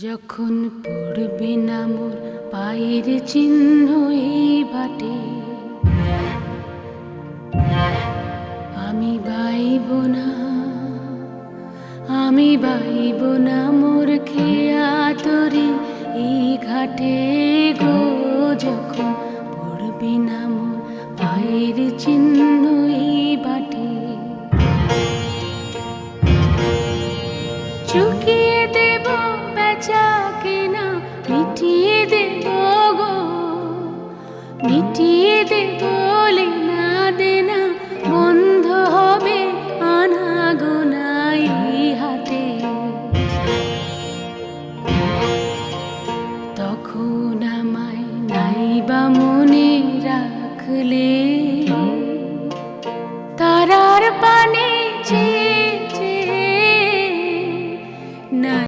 যখন পড়বে না মোর পায়ের চিহ্ন এই বাটে, আমি বাইব না, আমি বাইব না মোর খেয়া তরি এই ঘাটে গো। যখন পড়বে না মোর পায়ের চিহ্ন এই বাটে, চুকিয়ে দেব বেচা কেনা, মিটিয়ে দেব গো, মিটিয়ে দেব লেনা দেনা।